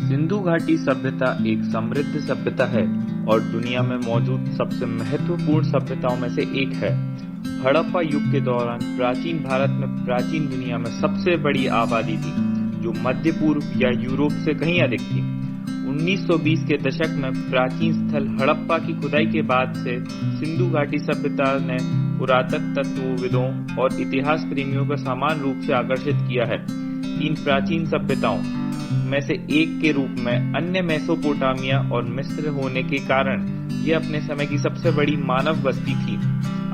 सिंधु घाटी सभ्यता एक समृद्ध सभ्यता है और दुनिया में मौजूद सबसे महत्वपूर्ण सभ्यताओं में से एक है। हड़प्पा युग के दौरान प्राचीन भारत में प्राचीन दुनिया में सबसे बड़ी आबादी थी, जो मध्य पूर्व या यूरोप से कहीं अधिक थी। 1920 के दशक में प्राचीन स्थल हड़प्पा की खुदाई के बाद से सिंधु घाटी सभ्यता ने पुरातत्वविदों और इतिहास प्रेमियों को समान रूप से आकर्षित किया है। तीन प्राचीन सभ्यताओं में से एक के रूप में अन्य मेसोपोटामिया और मिस्र होने के कारण यह अपने समय की सबसे बड़ी मानव बस्ती थी।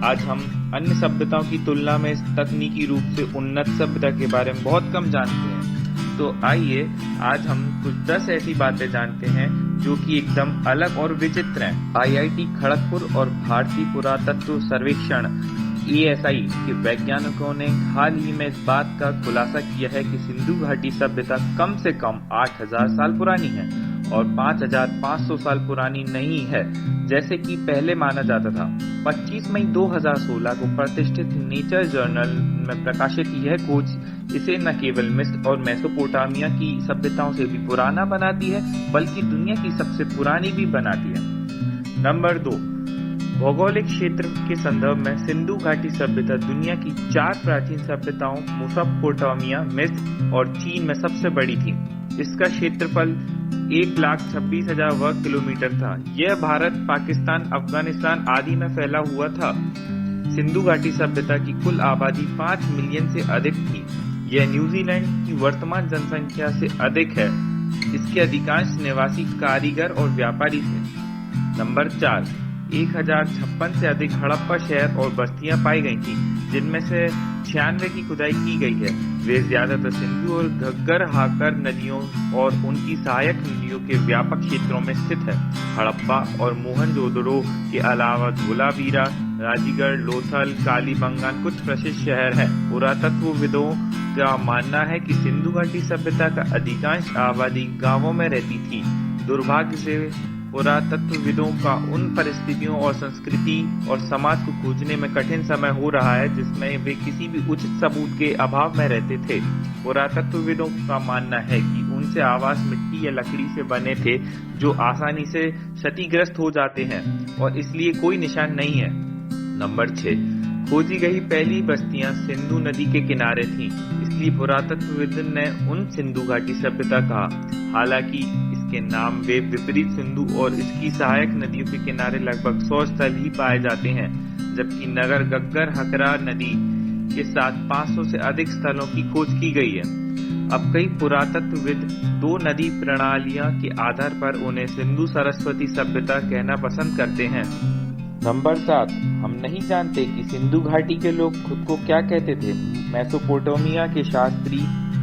आज हम अन्य सभ्यताओं की तुलना में इस तकनीकी रूप से उन्नत सभ्यता के बारे में बहुत कम जानते हैं। तो आइए आज हम कुछ 10 ऐसी बातें जानते हैं जो कि एकदम अलग और विचित्र हैं। IIT खड़गपुर और भारतीय पुरातत्व सर्वेक्षण ASI के वैज्ञानिकों ने हाल ही में इस बात का खुलासा किया है कि सिंधु घाटी सभ्यता कम से कम 8000 साल पुरानी है और 5500 साल पुरानी नहीं है जैसे कि पहले माना जाता था। 25 मई 2016 को प्रतिष्ठित नेचर जर्नल में प्रकाशित यह खोज इसे न केवल मिस्र और मेसोपोटामिया की सभ्यताओं से भी पुराना बनाती है बल्कि दुनिया की सबसे पुरानी भी बनाती है। नंबर 2, भौगोलिक क्षेत्र के संदर्भ में सिंधु घाटी सभ्यता दुनिया की 4 प्राचीन सभ्यताओं मेसोपोटामिया, मिस्र और चीन में सबसे बड़ी थी। इसका क्षेत्रफल 1,26,000 वर्ग किलोमीटर था। यह भारत, पाकिस्तान, अफगानिस्तान आदि में फैला हुआ था। सिंधु घाटी सभ्यता की कुल आबादी 5 मिलियन से अधिक थी। यह न्यूजीलैंड की वर्तमान जनसंख्या से अधिक है। इसके अधिकांश निवासी कारीगर और व्यापारी थे। नंबर 4, 1056 से अधिक हड़प्पा शहर और बस्तियां पाई गई थी, जिनमें से 96 की खुदाई की गई है। वे ज्यादातर सिंधु और घग्गर हाकर नदियों और उनकी सहायक नदियों के व्यापक क्षेत्रों में स्थित है। हड़प्पा और मोहनजोदड़ो के अलावा धोलावीरा, राजीगढ़, लोथल, कालीबंगान कुछ प्रसिद्ध शहर हैं। पुरातत्वविदों का मानना है कि सिंधु घाटी सभ्यता का अधिकांश आबादी गांवों में रहती थी। दुर्भाग्य से पुरातत्वविदों का उन परिस्थितियों और संस्कृति और समाज को खोजने में कठिन समय हो रहा है जिसमें वे किसी भी उचित सबूत के अभाव में रहते थे। पुरातत्वविदों का मानना है कि उनसे आवास मिट्टी या लकड़ी से बने थे जो आसानी से क्षतिग्रस्त हो जाते हैं और इसलिए कोई निशान नहीं है। नंबर 6, खोजी गई पहली बस्तियां सिंधु नदी के किनारे थीं, इसलिए पुरातत्वविद ने उन सिंधु घाटी सभ्यता कहा। हालांकि इसके नाम वे विपरीत सिंधु और इसकी सहायक नदियों के किनारे लगभग 100 स्थल ही पाए जाते हैं, जबकि नगर गग्गर हकरा नदी के साथ 500 से अधिक स्थलों की खोज की गई है। अब कई पुरातत्वविद 2 नदी प्रणालियां के आधार पर उन्हें सिंधु सरस्वती सभ्यता कहना पसंद करते हैं। नंबर 7, हम नहीं जानते कि सिंधु घाटी के लोग खुद को क्या कहते थे। मेसोपोटामिया के शास्त्री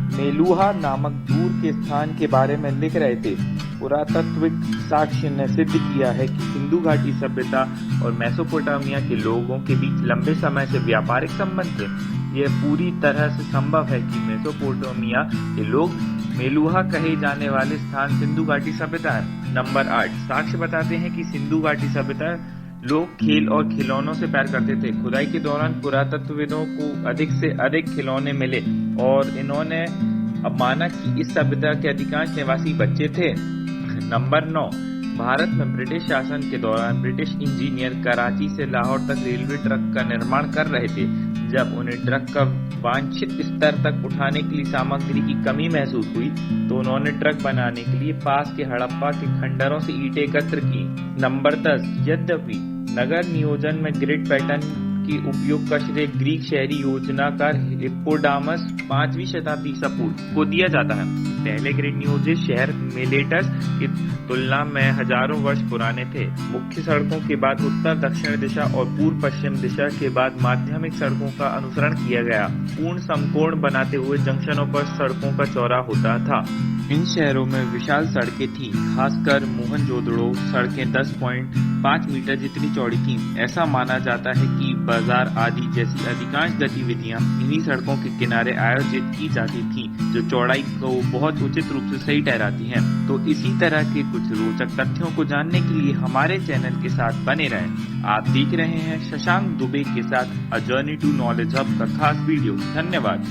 मेलुहा नामक दूर के स्थान के बारे में लिख रहे थे। पुरातात्विक साक्ष्य ने सिद्ध किया है कि सिंधु घाटी सभ्यता और मेसोपोटामिया के लोगों के बीच लंबे समय से व्यापारिक संबंध थे। यह पूरी तरह से संभव है कि मेसोपोटामिया के लोग मेलुहा कहे जाने वाले स्थान सिंधु घाटी सभ्यता है। नंबर 8, साक्ष्य बताते हैं कि सिंधु घाटी सभ्यता लोग खेल और खिलौनों से प्यार करते थे। खुदाई के दौरान पुरातत्वविदों को अधिक से अधिक खिलौने मिले और इन्होंने अब माना कि इस सभ्यता के अधिकांश निवासी बच्चे थे। नंबर 9, भारत में ब्रिटिश शासन के दौरान ब्रिटिश इंजीनियर कराची से लाहौर तक रेलवे ट्रक का निर्माण कर रहे थे। जब उन्हें ट्रक का वांछित स्तर तक उठाने के लिए सामग्री की कमी महसूस हुई तो उन्होंने ट्रक बनाने के लिए पास के हड़प्पा के खंडरों से ईंटें एकत्र की। नंबर 10, यद्यपि नगर नियोजन में ग्रिड पैटर्न के उपयोग का श्रेय ग्रीक शहरी योजनाकार हिप्पोडामस 5वीं शताब्दी ईसा पूर्व को दिया जाता है। पहले ग्रिड नियोजित शहर मिलेटस की तुलना में हजारों वर्ष पुराने थे। मुख्य सड़कों के बाद उत्तर दक्षिण दिशा और पूर्व पश्चिम दिशा के बाद माध्यमिक सड़कों का अनुसरण किया गया। पूर्ण समकोण बनाते हुए जंक्शनों पर सड़कों का चौराहा होता था। इन शहरों में विशाल सड़कें थीं, खासकर मोहनजोदड़ो सड़कें 10.5 मीटर जितनी चौड़ी थीं। ऐसा माना जाता है कि बाजार आदि जैसी अधिकांश गतिविधियां इन्हीं सड़कों के किनारे आयोजित की जाती थीं, जो चौड़ाई को बहुत उचित रूप से सही ठहराती हैं। तो इसी तरह के कुछ रोचक तथ्यों को जानने के लिए हमारे चैनल के साथ बने रहें। आप देख रहे हैं शशांक दुबे के साथ a journey to knowledge hub का खास वीडियो। धन्यवाद।